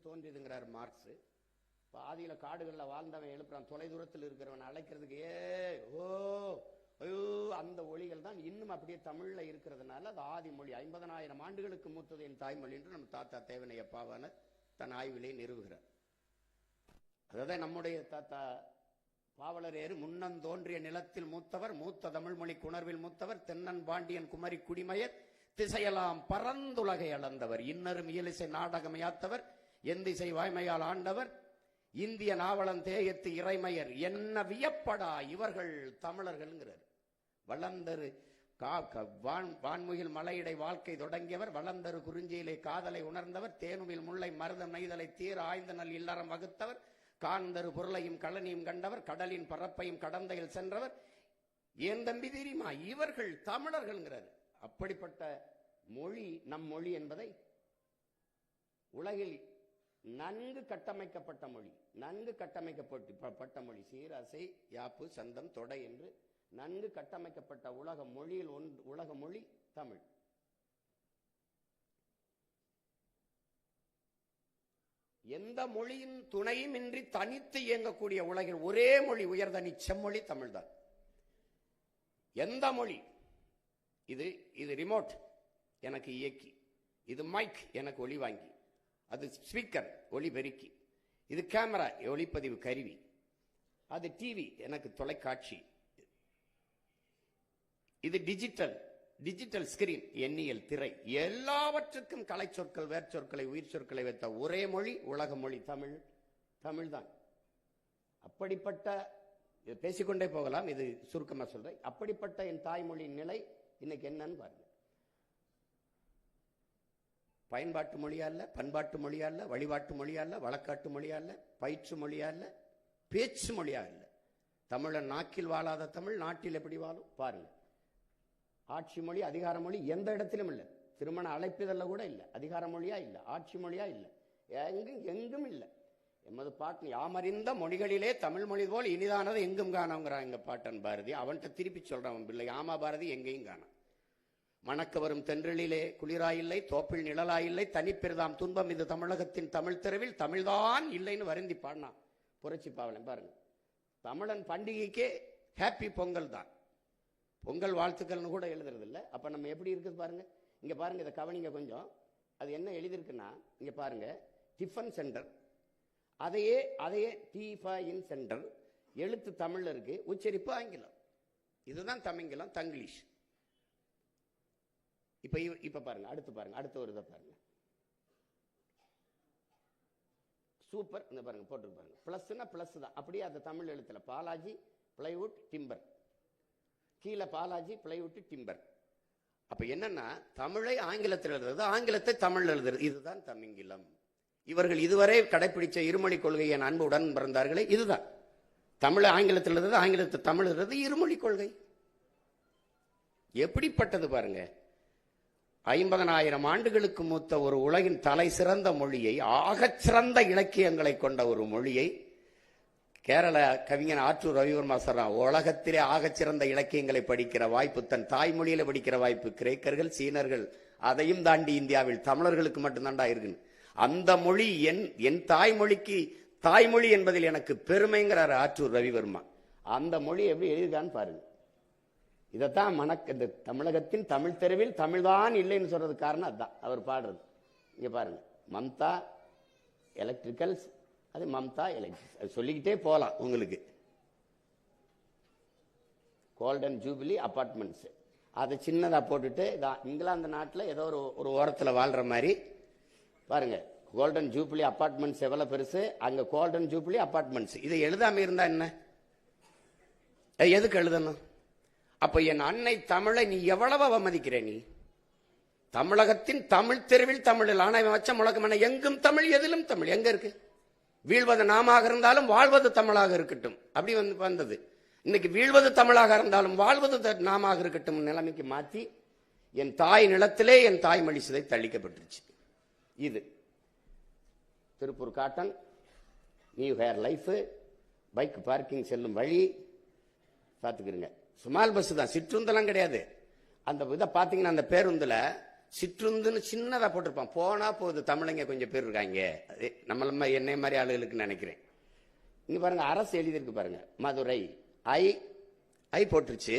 தோன்றியதுங்கிறார் marks. பாதியில காடுகள்ல வாழ்ந்தவன் எழுப்புறான், தொலை தூரத்தில் இருக்கிறவன் அழைக்கிறதுக்கு ஓ ஐயோ அந்த ஒளிகள் தான் இன்னும் அப்படியே தமிழ்ல இருக்கிறதுனால அது ஆதி மொழி. 50,000 ஆண்டுகளுக்கு மூத்தது என் தாய்மொழி என்று நம்ம தாத்தா தேவனைய பாவான தன் ஆய்விலே நிறுவுகிறார். அதான் நம்முடைய தாத்தா பாவலரேறு முன்னந்தோன்றிய நிலத்தில் மூத்தவர், மூத்த தமிழ்மொழி குணர்வில் மூத்தவர், தென்னன் பாண்டியன் குமரி குடிமயர், திசையெல்லாம் பரந்துலகை அளந்தவர், இன்னரும் இயலிசை நாடகமையாத்தவர், எந்திசை வாய்மையால் ஆண்டவர், இந்திய நாவலன் தேயத்து இறைமையர், என்ன வியப்படா இவர்கள் தமிழர்கள்ங்கிறார். வளர்ந்தரு வான்முகில் மலையிடை வாழ்க்கை தொடங்கியவர், வளர்ந்தரு குறிஞ்சியிலே காதலை உணர்ந்தவர், தேனுமில் முல்லை மருதம் நெய்தலை தீர ஆய்ந்த நல் இல்லறம் வகுத்தவர், காந்தரு பொருளையும் கழனியும் கண்டவர், கடலின் பரப்பையும் கடந்தையில் சென்றவர், ஏன் தம்பி தெரியுமா இவர்கள் தமிழர்கள்ங்கிறார். அப்படிப்பட்ட மொழி நம் மொழி என்பதை உலகில் நன்கு கட்டமைக்கப்பட்ட மொழி, நன்கு கட்டமைக்கப்பட்ட மொழி, சீராசை யாப்பு சந்தம் தொடை என்று நன்கு கட்டமைக்கப்பட்ட உலக மொழியில் உலக மொழி தமிழ். எந்த மொழியின் துணையும் இன்றி தனித்து இயங்கக்கூடிய உலகின் ஒரே மொழி உயர்தனி செம்மொழி தமிழ்தான். எந்த மொழி, இது ரிமோட் எனக்கு இயக்கி, இது மைக் எனக்கு ஒளி வாங்கி, அது ஸ்பீக்கர் ஒளி பெருக்கி, இது கேமரா ஒளிப்பதிவு கருவி, அது டிவி எனக்கு தொலைக்காட்சி, இது டிஜிட்டல் ஸ்கிரீன் எண்ணியல் திரை, எல்லாவற்றுக்கும் கலை சொற்கள் வேர் சொற்களை உயிர் சொற்களை வைத்த ஒரே மொழி உலக மொழி தமிழ் தான். அப்படிப்பட்ட பேசிக்கொண்டே போகலாம், இது சுருக்கமா சொல்றேன். அப்படிப்பட்ட என் தாய்மொழியின் நிலை இன்னைக்கு என்னன்னு பாருங்க. பயன்பாட்டு மொழியா இல்ல, பண்பாட்டு மொழியா இல்ல, வழிபாட்டு மொழியா இல்ல, வழக்காட்டு மொழியா இல்ல, பயிற்று மொழியா இல்ல, பேச்சு மொழியா இல்ல. தமிழன் நாக்கில் வாழாத தமிழ் நாட்டில் எப்படி வாழும் பாருங்க. ஆட்சி மொழி அதிகார மொழி எந்த இடத்திலும் இல்லை, திருமண அழைப்பிதழ்ல கூட இல்லை, அதிகார மொழியா இல்லை, ஆட்சி மொழியா இல்லை, எங்கும் இல்லை. எமது பாட்டு யாமறிந்த மொழிகளிலே தமிழ் மொழி போல் இனிதானது எங்கும் காணோங்கிறான் எங்க பாட்டன் பாரதி. அவன்கிட்ட திருப்பி சொல்றான் பிள்ளை, ஆமா பாரதி எங்கேயும் காணோம். மணக்க வரும் தென்றலிலே குளிராயில்லை, தோப்பில் நிழலாயில்லை, தனிப்பெருதாம் துன்பம் இது தமிழகத்தின் தமிழ் தெருவில் தமிழ்தான் இல்லைன்னு வருந்தி பாடினான் புரட்சி பாவலன். பாருங்க, தமிழன் பண்டிகைக்கே ஹாப்பி பொங்கல் தான், பொங்கல் வாழ்த்துக்கள்னு கூட எழுதுறது இல்லை. அப்ப நம்ம எப்படி இருக்குது பாருங்க. இங்க பாருங்க, இதை கவனிங்க கொஞ்சம். அது என்ன எழுதியிருக்குன்னா இங்க பாருங்க, டிஃபன் சென்டர், அதையே டிஃபன் சென்டர், எழுத்து தமிழ்ல இருக்கு, உச்சரிப்பு ஆங்கிலம். இதுதான் தமிங்கிலம், தங்கிலீஷ். இப்ப பாருங்க, அடுத்து பாருங்க, அடுத்த ஒரு இதை பாருங்க, சூப்பர். இந்த பாருங்க போட்டு பாருங்க, பிளஸ்னா பிளஸ் தான், அப்படியே அந்த தமிழ் எழுத்துல பாலாஜி பிளைவுட் டிம்பர், கீழே பாலாஜி பிளைவுட் டிம்பர். அப்ப என்னன்னா தமிழை ஆங்கிலத்தில் எழுதுறது, ஆங்கிலத்தை தமிழ் எழுதுறது, இதுதான் தமிங்கிலம். இவர்கள் இதுவரை கடைபிடிச்ச இருமொழி கொள்கையை அன்புடன் பிறந்தார்களே, இதுதான் தமிழை ஆங்கிலத்தில் எழுதுறது, ஆங்கிலத்தை தமிழ் எழுதுறது, இருமொழி கொள்கை. எப்படிப்பட்டது பாருங்க. 50,000 ஆண்டுகளுக்கு மூத்த ஒரு உலகின் தலை சிறந்த மொழியை, ஆகச்சிறந்த இலக்கியங்களை கொண்ட ஒரு மொழியை கேரள கவிஞன் ஆற்றூர் ரவிவர்மா சொல்றான், உலகத்திலே ஆகச்சிறந்த இலக்கியங்களை படிக்கிற வாய்ப்பு, தன் தாய்மொழியில படிக்கிற வாய்ப்பு கிரேக்கர்கள் சீனர்கள் அதையும் தாண்டி இந்தியாவில் தமிழர்களுக்கு மட்டும்தான்டா இருக்கு. அந்த மொழி என் தாய்மொழிக்கு தாய்மொழி என்பதில் எனக்கு பெருமைங்கிறார் ஆற்றூர் ரவிவர்மா. அந்த மொழி எப்படி எழுதுகான்னு பாருங்க. இதைத்தான் இந்த தமிழகத்தின் தமிழ் தெருவில் தமிழ்தான் இல்லைன்னு சொல்றது காரணம் அதுதான் அவர் பாடுறது. இங்க பாருங்க, மம்தா எலக்ட்ரிக்கல்ஸ், அது மம்தா எலக்ட்ரிக்ஸ், அது சொல்லிக்கிட்டே போகலாம் உங்களுக்கு. கோல்டன் ஜூபிலி அபார்ட்மெண்ட்ஸ், அதை சின்னதா போட்டுட்டு இங்கிலாந்து நாட்டில் ஏதோ ஒரு ஓரத்தில் வாழ்ற மாதிரி பாருங்க. கோல்டன் ஜூபிலி அபார்ட்மெண்ட்ஸ் எவ்வளவு பெருசு, அங்க கோல்டன் ஜூபிலி அபார்ட்மெண்ட்ஸ். இதை எழுதாம இருந்தா என்ன, எதுக்கு எழுதணும்? அப்ப என் அன்னை தமிழை நீ எவ்வளவு அவமதிக்கிற? நீ தமிழகத்தின் தமிழ் தெருவில் தமிழில் ஆனா வச்ச முழக்கம் என்ன, எங்கும் தமிழ் எதிலும் தமிழ். எங்க இருக்கு? வீழ்வது நாமாக இருந்தாலும் வாழ்வது தமிழாக இருக்கட்டும், அப்படி வந்தது. இன்னைக்கு வீழ்வது தமிழாக இருந்தாலும் வாழ்வது நாமாக இருக்கட்டும் நிலைமைக்கு மாற்றி என் தாய் நிலத்திலே என் தாய்மொழி சிதை தள்ளிக்கப்பட்டுருச்சு. இது Tiruppur cotton, new hair life, bike parking செல்லும் வழி பார்த்துக்கிறீங்க. ஸ்மால் பஸ் தான், சிற்றுந்தெல்லாம் கிடையாது. அந்த இதை பார்த்தீங்கன்னா அந்த பேருந்துல சிற்றுந்துன்னு சின்னதா போட்டிருப்பான். போனா போகுது, தமிழங்க கொஞ்சம் பேர் இருக்காங்க, நம்மள என்னை மாதிரி ஆளுகளுக்கு நினைக்கிறேன். இங்க பாருங்க, அரசு எழுதியிருக்கு பாருங்க, மதுரை ஐ ஐ போட்டுருச்சு,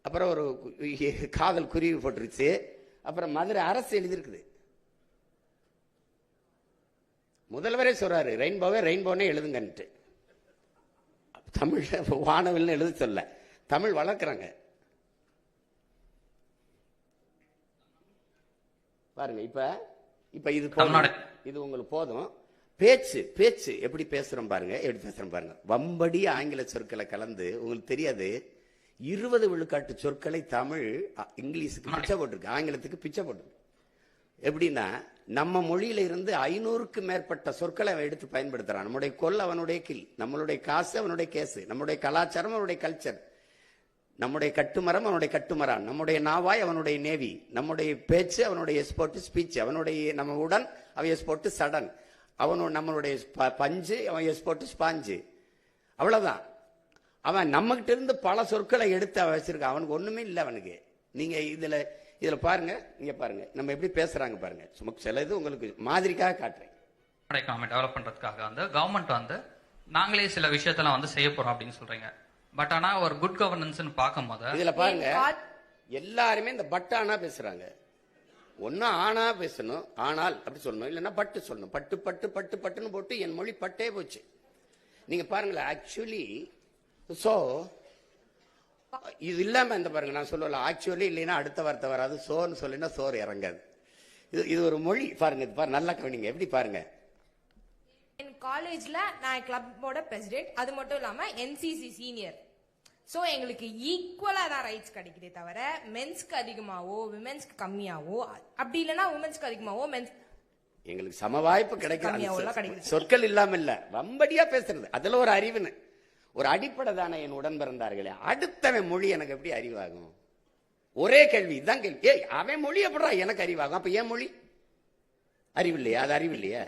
அப்புறம் ஒரு காதல் குருவி போட்டுருச்சு, அப்புறம் மதுரை அரசு எழுதியிருக்குது. முதல்வரே சொல்றாரு ரெயின்போவே ரெயின்போனே எழுதுங்கன்ட்டு. தமிழ் வானவில்னு எழுத சொல்ல, தமிழ் வளர்க்குறாங்க பாருங்க. இப்ப இப்ப இது இது உங்களுக்கு போதும். பேச்சு பேச்சு எப்படி பேசுறோம் பாருங்க, எப்படி பேசுறோம் பாருங்க. வம்படி ஆங்கில சொற்களை கலந்து, உங்களுக்கு தெரியாது 20 விழுக்காட்டு சொற்களை தமிழ் இங்கிலீஷுக்கு பிச்சை போட்டிருக்கு, ஆங்கிலத்துக்கு பிச்சை போட்டிருக்கு. எப்படின்னா நம்ம மொழியில இருந்து 500க்கு மேற்பட்ட சொற்களை அவன் எடுத்து பயன்படுத்துறான். நம்முடைய கொல் அவனுடைய கில், நம்மளுடைய காசு அவனுடைய கேசு, நம்முடைய கலாச்சாரம் அவனுடைய கல்ச்சர், நம்முடைய கட்டுமரம் அவனுடைய கட்டுமரான், நம்முடைய நாவாய் அவனுடைய நேவி, நம்முடைய பேச்சு அவனுடைய எஸ்போர்ட் ஸ்பீச், அவனுடைய நம்ம உடன் அவன் எஸ்போர்ட் சடன், அவனோட நம்மளுடைய பஞ்சு அவன் எஸ்போர்ட் ஸ்பாஞ்சு. அவ்வளவுதான். அவன் நம்ம கிட்ட இருந்து பல சொற்களை எடுத்து அவன் வச்சிருக்கான். அவனுக்கு ஒண்ணுமே இல்லை அவனுக்கு. நீங்க இதுல பாருங்க, இங்க பாருங்க நம்ம எப்படி பேசுறாங்க பாருங்க. சும்மா சில இது உங்களுக்கு மாதிரிக்காக காட்டுறேன். டெவலப் பண்றதுக்காக வந்து கவர்மெண்ட் வந்து நாங்களே சில விஷயத்தெல்லாம் வந்து செய்ய போறோம் அப்படின்னு சொல்றீங்க. பட் ஆனா ஒரு குட் கவர்னன்ஸ் பார்க்கும்போது இதுல பாருங்க, எல்லாருமே இந்த பட்டானா பேசுறாங்க. ஒன்னும் ஆனா பேசணும், ஆனால் அப்படி சொல்லணும், இல்லைன்னா பட்டு சொல்லணும். பட்டு பட்டு பட்டு பட்டுன்னு போட்டு என் மொழி பட்டே போச்சு. நீங்க பாருங்களேன், ஆக்சுவலி சோ இது இல்லாம இந்த பாருங்க, நான் சொல்லல ஆக்சுவலி இல்லைன்னா அடுத்த வார்த்தை வராது, சோன்னு சொல்லினா சோறு இறங்காது. இது ஒரு மொழி பாருங்க. இது பாருங்க, நல்லா கவனிங்க, எப்படி பாருங்க. என் காலேஜ்ல நான் கிளப்போட பிரசிடென்ட், அது மட்டும் இல்லாம என்சிசி சீனியர். சோ எங்களுக்கு ஈக்குவலா தான் ரைட்ஸ் கிடைக்குதே தவிர மென்ஸ்க்கு அதிகமாவோ விமென்ஸ்க்கு கம்மியாவோ, அப்படி இல்லைன்னா உமன்ஸ்க்கு அதிகமாவோ மென்ஸ் எங்களுக்கு சம வாய்ப்பு கிடைக்கும். சொற்கள் இல்லாம இல்ல, வம்படியா பேசுறது அதுல ஒரு அறிவுன்னு ஒரு அடிப்படை தானே. என் உடன் பிறந்தார்களே, அடுத்தவன் மொழி எனக்கு எப்படி அறிவாகும்? ஒரே கேள்வி இதுதான் கேள்வி. ஏய், அவன் மொழி எப்படா எனக்கு அறிவாகும்? அப்ப ஏன் மொழி அறிவு இல்லையா? அது அறிவு இல்லையா?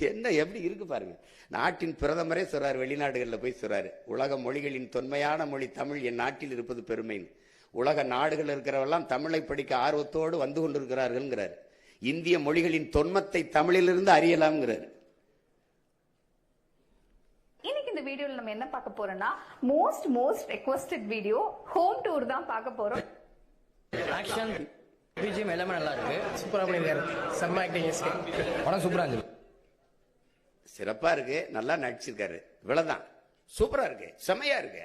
என்ன எப்படி இருக்கு பாருங்க. நாட்டின் பிரதமரே சொல்றாரு, வெளிநாடுகளில் போய் சொல்றாரு, உலக மொழிகளின் தொன்மையான மொழி தமிழ் என் நாட்டில் இருப்பது பெருமைன்னு. உலக நாடுகள் இருக்கிறவெல்லாம் தமிழை படிக்க ஆர்வத்தோடு வந்து கொண்டிருக்கிறார்கள். இந்திய மொழிகளின் தொன்மத்தை தமிழிலிருந்து அறியலாம்ங்கிறாரு. இன்னைக்கு இந்த வீடியோல நம்ம என்ன பார்க்க போறோம்னா, most requested video home tour தான் பார்க்க போறோம். ஆக்ஷன் பிஜிஎம் எல்லாமே நல்லா இருக்கு, சூப்பரா பண்ணிருக்காரு, செம்ம ஆக்டிங், படம் சூப்பரா இருக்கு, சிறப்பா இருக்கு, நல்லா நடிச்சிருக்காரு, இவ்வளவுதான். சூப்பரா இருக்கு, செமையா இருக்கு.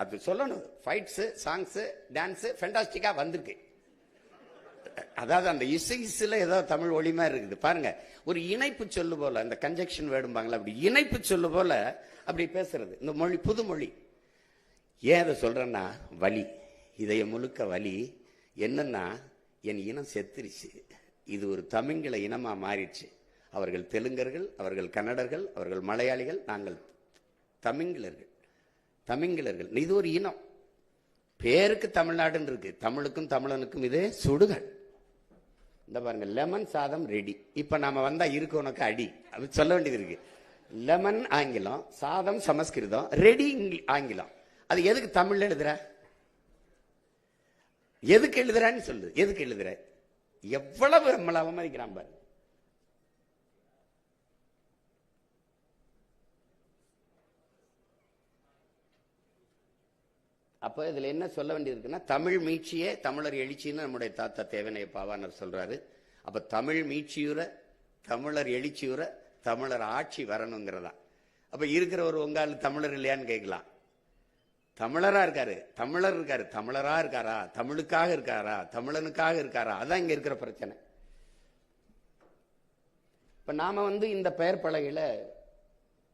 அது சொல்லணும். ஃபைட்ஸ், சாங்ஸ், டான்ஸ் ஃபென்டாஸ்டிக்கா வந்திருக்கு. அதாவது அந்த இசைல ஏதோ தமிழ் ஒளிமா இருக்குது பாருங்க. ஒரு இணைப்பு சொல்லு போல, இந்த கன்ஜெக்ஷன் வேடும்பாங்களா, அப்படி இணைப்பு சொல்லு போல அப்படி பேசுறது இந்த மொழி, புது மொழி. ஏன் அதை சொல்றேன்னா, வலி, இதய முழுக்க வலி. என்னன்னா, என் இனம் செத்துருச்சு, இது ஒரு தமிங்கில இனமா மாறிடுச்சு. அவர்கள் தெலுங்கர்கள், அவர்கள் கன்னடர்கள், அவர்கள் மலையாளிகள், நாங்கள் தமிங்கிலர்கள். இது ஒரு இனம். பேருக்கு தமிழ்நாடுன்னு இருக்கு, தமிழுக்கும் தமிழனுக்கும் இது சுடுகள். இந்த பாருங்க, லெமன் சாதம் ரெடி. இப்ப நாம வந்தா இருக்கு உனக்கு அடி அப்படி சொல்ல வேண்டியது இருக்கு. லெமன் ஆங்கிலம், சாதம் சமஸ்கிருதம், ரெடி ஆங்கிலம். அது எதுக்கு தமிழ்ல எழுதுற? எதுக்கு எழுதுறான்னு சொல்லு. எதுக்கு எழுதுற? எவ்வளவு நம்மளை அவமதிக்கிறான் பாரு. அப்ப இதுல என்ன சொல்ல வேண்டியிருக்குன்னா, தமிழ் மீட்சியே தமிழர் எழுச்சின்னு நம்முடைய தாத்தா தேவனைய பாவாணர் சொல்றாரு. அப்ப தமிழ் மீட்சியுற, தமிழர் எழுச்சியுற, தமிழர் ஆட்சி வரணுங்கிறதா. அப்ப இருக்கிற ஒரு உங்கால் தமிழர் இல்லையான்னு கேட்கலாம். தமிழரா இருக்காரு, தமிழர் இருக்காரு, தமிழரா இருக்காரா, தமிழுக்காக இருக்காரா, தமிழனுக்காக இருக்காரா? அதான் இங்க இருக்கிற பிரச்சனை. இப்ப நாம இந்த பெயர் பலகையில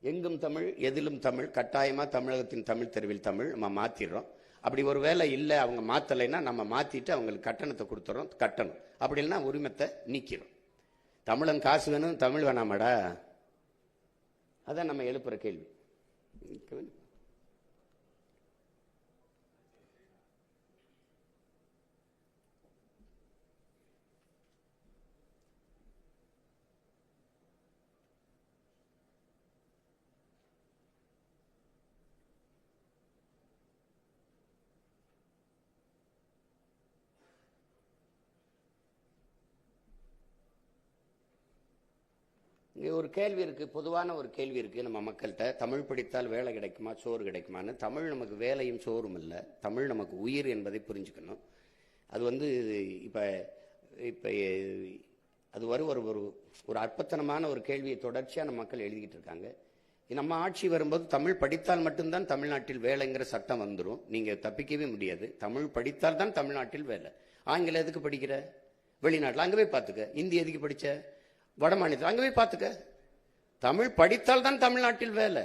எங்கும் தமிழ் எதிலும் தமிழ், கட்டாயமா தமிழகத்தின் தமிழ் தெருவில் தமிழ் நம்ம மாத்திடுறோம். அப்படி ஒரு வேலை இல்லை, அவங்க மாத்தலைன்னா நம்ம மாத்திட்டு அவங்களுக்கு கட்டணத்தை கொடுத்துறோம், கட்டணும். அப்படி இல்லைன்னா உரிமத்தை நீக்கிறோம். தமிழன் காசு வேணும், தமிழ் வேணாமாடா? அதான் நம்ம எழுப்புற கேள்வி. இங்கே ஒரு கேள்வி இருக்கு, பொதுவான ஒரு கேள்வி இருக்கு நம்ம மக்கள்கிட்ட. தமிழ் படித்தால் வேலை கிடைக்குமா, சோறு கிடைக்குமான்னு. தமிழ் நமக்கு வேலையும் சோறும் இல்லை, தமிழ் நமக்கு உயிர் என்பதை புரிஞ்சுக்கணும். அது வந்து இப்போ இப்போ அது ஒரு ஒரு அற்பத்தனமான ஒரு கேள்வியை தொடர்ச்சியாக நம்ம மக்கள் எழுதிக்கிட்டு இருக்காங்க. நம்ம ஆட்சி வரும்போது தமிழ் படித்தால் மட்டும்தான் தமிழ்நாட்டில் வேலைங்கிற சட்டம் வந்துடும். நீங்கள் தப்பிக்கவே முடியாது. தமிழ் படித்தால் தான் தமிழ்நாட்டில் வேலை. ஆங்கிலம் எதுக்கு படிக்கிற? வெளிநாட்டில் அங்கே போய் பார்த்துக்க. இந்தி எதுக்கு படித்த? வட மாநிலத்தில் அங்கே போய் பார்த்துக்க. தமிழ் படித்தால் தான் தமிழ்நாட்டில் வேலை.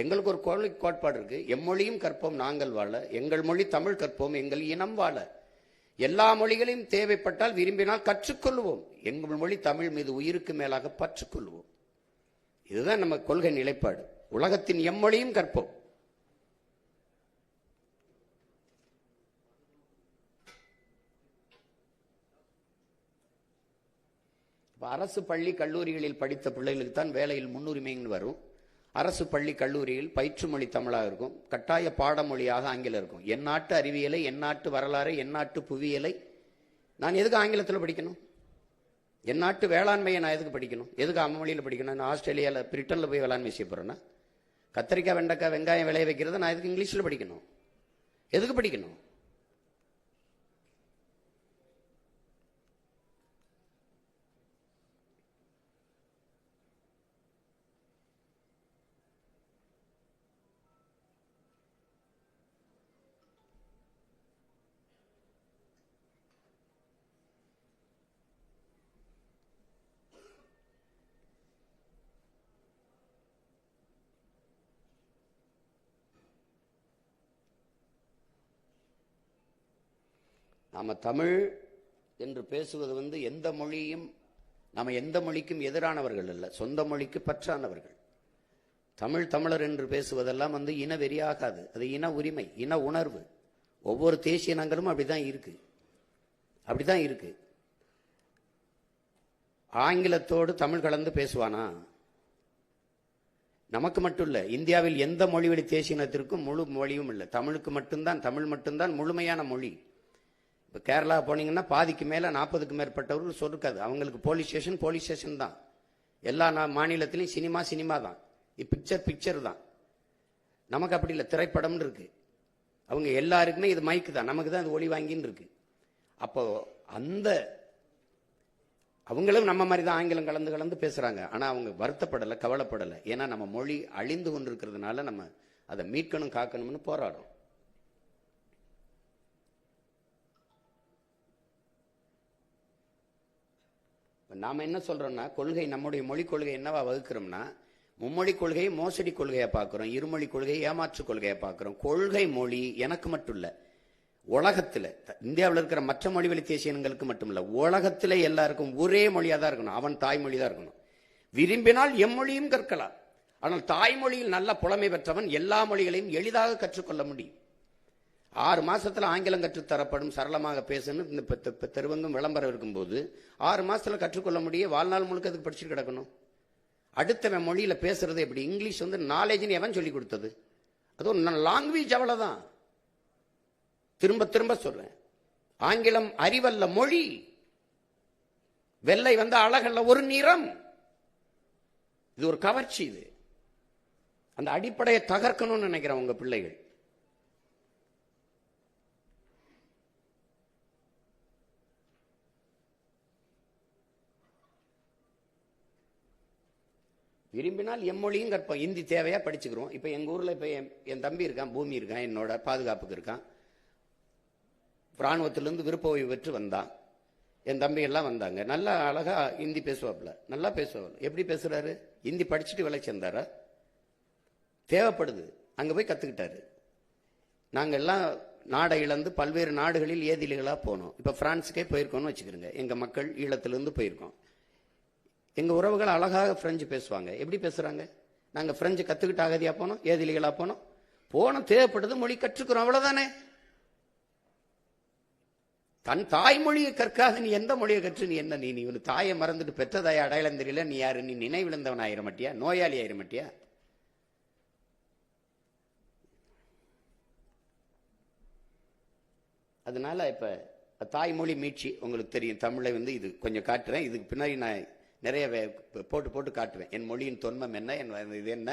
எங்களுக்கு ஒரு கோட்பாடு இருக்கு, எம்மொழியும் கற்போம் நாங்கள் வாழ, எங்கள் மொழி தமிழ் கற்போம் எங்கள் இனம் வாழ, எல்லா மொழிகளையும் தேவைப்பட்டால் விரும்பினால் கற்றுக்கொள்வோம், எங்கள் மொழி தமிழ் மீது உயிருக்கு மேலாக பற்றுக்கொள்வோம். இதுதான் நம்ம கொள்கை நிலைப்பாடு. உலகத்தின் எம்மொழியும் கற்போம். அரசு பள்ளி கல்லூரிகளில் படித்த பிள்ளைகளுக்கு தான் வேலையில் முன்னுரிமைன்னு வரும். அரசு பள்ளி கல்லூரியில் பயிற்று மொழி தமிழாக இருக்கும், கட்டாய பாடமொழியாக ஆங்கிலம் இருக்கும். என் நாட்டு அறிவியலை, என் நாட்டு வரலாறு, என் நாட்டு புவியியலை நான் எதுக்கு ஆங்கிலத்தில் படிக்கணும்? என் நாட்டு வேளாண்மையை நான் எதுக்கு படிக்கணும்? எதுக்கு அம்மொழியில் படிக்கணும்? நான் ஆஸ்திரேலியாவில் பிரிட்டனில் போய் வேளாண்மை செய்ய போகிறேன்னா, கத்திரிக்காய் வெண்டைக்காய் வெங்காயம் விளைய வைக்கிறத நான் எதுக்கு இங்கிலீஷில் படிக்கணும்? எதுக்கு படிக்கணும்? நாம தமிழ் என்று பேசுவது வந்து எந்த மொழியும், நம்ம எந்த மொழிக்கும் எதிரானவர்கள் அல்ல, சொந்த மொழிக்கு பற்றானவர்கள். தமிழ் தமிழர் என்று பேசுவதெல்லாம் வந்து இன வெறியாகாது. அது இன உரிமை, இன உணர்வு. ஒவ்வொரு தேசிய இனங்களும் அப்படிதான் இருக்கு. ஆங்கிலத்தோடு தமிழ் கலந்து பேசுவானா? நமக்கு மட்டும் இல்ல, இந்தியாவில் எந்த மொழி வழி தேசிய இனத்திற்கும் முழு மொழியும் இல்லை. தமிழுக்கு மட்டும்தான், தமிழ் மட்டும்தான் முழுமையான மொழி. இப்போ கேரளா போனீங்கன்னா பாதிக்கு மேலே 40க்கு மேற்பட்டவர்கள் சொல்லிருக்காது. அவங்களுக்கு போலீஸ் ஸ்டேஷன் தான். எல்லா மாநிலத்திலையும் சினிமா தான், பிக்சர் தான். நமக்கு அப்படி இல்லை, திரைப்படம்னு இருக்கு. அவங்க எல்லாருக்குமே இது மைக்கு தான், நமக்கு தான் இது ஒளி வாங்கின்னு இருக்கு. அப்போ அவங்களும் நம்ம மாதிரி தான் ஆங்கிலம் கலந்து பேசுறாங்க. ஆனால் அவங்க வருத்தப்படலை, கவலைப்படலை. ஏன்னா நம்ம மொழி அழிந்து கொண்டிருக்கிறதுனால நம்ம அதை மீட்கணும், காக்கணும்னு போராடும். நாம என்ன சொல்றோம்னா, கொள்கை, நம்முடைய மொழி கொள்கை என்னவா வகுக்கிறோம்னா, மும்மொழி கொள்கையை மோசடி கொள்கையா பார்க்கிறோம், இருமொழி கொள்கையை ஏமாற்று கொள்கையா பார்க்கிறோம். கொள்கை மொழி எனக்கு மட்டும் இல்ல, உலகத்துல இந்தியாவில் இருக்கிற மற்ற மொழி வழி தேசியங்களுக்கு மட்டும் இல்ல, உலகத்துல எல்லாருக்கும் ஒரே மொழியா தான் இருக்கணும். அவன் தாய்மொழி தான் இருக்கணும். விரும்பினால் எம்மொழியும் கற்கலாம். ஆனால் தாய்மொழியில் நல்ல புலமை பெற்றவன் எல்லா மொழிகளையும் எளிதாக கற்றுக்கொள்ள முடியும். 6 மாசத்துல ஆங்கிலம் கற்றுத்தரப்படும், சரளமாக பேசணும். இந்த தெருவங்கும் விளம்பரம் இருக்கும்போது 6 மாசத்துல கற்றுக்கொள்ள முடியும். வாழ்நாள் முழுக்க அதுக்கு படிச்சுட்டு கிடக்கணும். அடுத்த மொழியில பேசுறது எப்படி? இங்கிலீஷ் வந்து நாலேஜ்னு எவன் சொல்லி கொடுத்தது? அது ஒரு லாங்குவேஜ், அவ்வளவுதான். திரும்ப சொல்றேன், ஆங்கிலம் அறிவல்ல, மொழி. வெள்ளை வந்து அழகல்ல, ஒரு நிறம். இது ஒரு கவர்ச்சி. இது அந்த அடிப்படையை தகர்க்கணும்னு நினைக்கிறேன் உங்க பிள்ளைகள். விரும்பினால் எம்மொழியும் கற்போம். இந்தி தேவையா படிச்சுக்கிறோம். இப்ப எங்க ஊர்ல இப்ப என் தம்பி இருக்கான், பூமி இருக்கான், என்னோட பாதுகாப்புக்கு இருக்கான். ராணுவத்திலிருந்து விருப்ப ஓய்வு பெற்று வந்தான். என் தம்பி எல்லாம் வந்தாங்க. நல்லா அழகா இந்தி பேசுவாப்ல, நல்லா பேசுவாப்ல. எப்படி பேசுறாரு? இந்தி படிச்சுட்டு வேலை சேர்ந்தாரா? தேவைப்படுது, அங்க போய் கத்துக்கிட்டாரு. நாங்க எல்லாம் நாடை இழந்து பல்வேறு நாடுகளில் ஏதிலிகளா போனோம். இப்ப பிரான்ஸுக்கே போயிருக்கோம்னு வச்சுக்கிறோங்க. எங்க மக்கள் ஈழத்திலிருந்து போயிருக்கோம். எங்க உறவுகள் அழகாக பிரெஞ்சு பேசுவாங்க. எப்படி பேசுறாங்க? நாங்க பிரெஞ்சு கத்துக்கிட்டு அகதியா போனோம், ஏதிலிகளா போனோம். தேவைப்படுது, மொழி கற்றுக்கிறோம், அவ்வளவுதானே. தன் தாய்மொழியை கற்காத நீ எந்த மொழியை கற்று நீ என்ன? நீ தாயை மறந்துட்டு பெற்ற தாயை அடையாளம் தெரியல, நீ யாரு? நீ நினைவிழந்தவன் ஆயிர மாட்டியா? நோயாளி ஆயிர மாட்டியா? அதனால இப்ப தாய்மொழி மீட்சி உங்களுக்கு தெரியும். தமிழை வந்து இது கொஞ்சம் காட்டுறேன். இதுக்கு பின்னாடி நான் நிறைய போட்டு போட்டு காட்டுவேன். என் மொழியின் தொன்மம் என்ன, என் இது என்ன,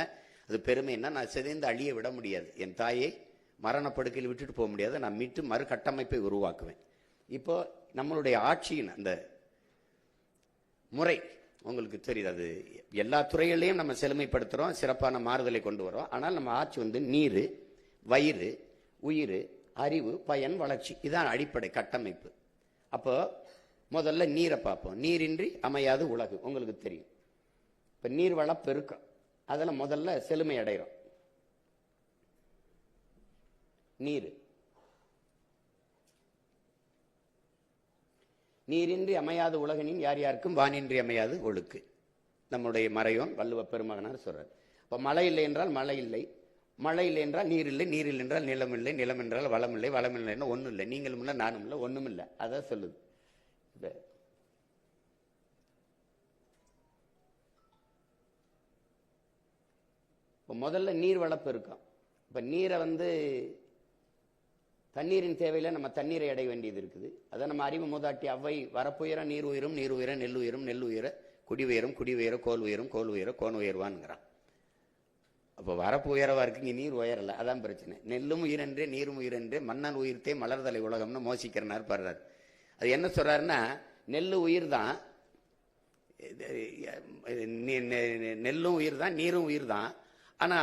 அது பெருமை என்ன. நான் சிதைந்து அழிய விட முடியாது. என் தாயை மரணப்படுக்கையில் விட்டுட்டு போக முடியாது. நான் மீட்டு மறு கட்டமைப்பை உருவாக்குவேன். இப்போ நம்மளுடைய ஆட்சியின் அந்த முறை உங்களுக்கு தெரியுது. அது எல்லா துறைகளையும் நம்ம செழுமைப்படுத்துறோம், சிறப்பான மாறுதலை கொண்டு வரோம். ஆனால் நம்ம ஆட்சி வந்து நீர், வயிறு, உயிர், அறிவு, பயன், வளர்ச்சி, இதான் அடிப்படை கட்டமைப்பு. அப்போ முதல்ல நீரை பார்ப்போம். நீரின்றி அமையாது உலகு, உங்களுக்கு தெரியும். இப்ப நீர்வள பெருக்கம், அதில் முதல்ல செழுமை அடைகிறோம். நீர், நீரின்றி அமையாது உலகனின் யார் யாருக்கும் வானின்றி அமையாது ஒழுக்கு. நம்முடைய மறையோன் வள்ளுவ பெருமகனார் சொல்றார். இப்ப மழை இல்லை என்றால் மழை இல்லை, மழை இல்லை என்றால் நீர் இல்லை, நீர் இல்லை என்றால் நிலம் இல்லை, நிலம் என்றால் வளம் இல்லை, வளம் இல்லைன்னா ஒன்றும் இல்லை, நீங்களும் இல்லை, நானும் இல்லை, ஒன்றும் இல்லை. அதான் சொல்லுது. இப்போ முதல்ல நீர் வளப்பு இருக்கும். இப்போ நீரை வந்து தண்ணீரின் தேவையில நம்ம தண்ணீரை அடைய வேண்டியது இருக்குது. அதை நம்ம அறிவு மூதாட்டி அவ்வை வரப்புயர நீர் உயரும், நீர் உயர நெல் உயரும், நெல் உயர குடி உயரும், குடி உயர கோல் உயரும், கோல் உயர கோன் உயர்வான்ங்கிறான். அப்போ வரப்பு உயரவா இருக்கு, இங்கே நீர் உயரல, அதான் பிரச்சனை. நெல்லும் உயிரென்றே நீரும் உயிரென்றே மன்னன் உயிர்த்தே மலர்தலை உலகம்னு மோசிக்கிறனார் பாடுறாரு. அது என்ன சொல்றாருன்னா, நெல்லு உயிர் தான், நெல்லும் உயிர் தான், நீரும் உயிர் தான். ஆனா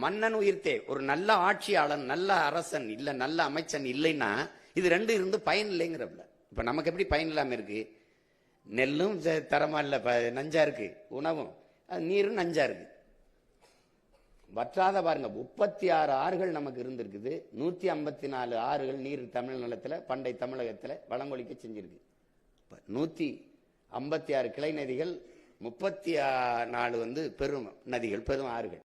மன்னன் உயிர்த்தே, ஒரு நல்ல ஆட்சியாளன், நல்ல அரசன் இல்ல, நல்ல அமைச்சன் இல்லைன்னா இது ரெண்டும் இருந்து பயன் இல்லைங்கிறப்ப. இப்ப நமக்கு எப்படி பயன் இல்லாம இருக்கு? நெல்லும் தரமா இல்ல, நஞ்சா இருக்கு, உணவும், நீரும் நஞ்சா இருக்கு. வற்றாத பாருங்க, 36 ஆறுகள் நமக்கு இருந்திருக்குது. 154 ஆறுகள் நீர் தமிழ் நிலத்துல பண்டை தமிழகத்துல வளங்கொழிக்க செஞ்சிருக்கு. 156 கிளை நதிகள், 34 வந்து பெரும் நதிகள், பெரும் ஆறுகள்.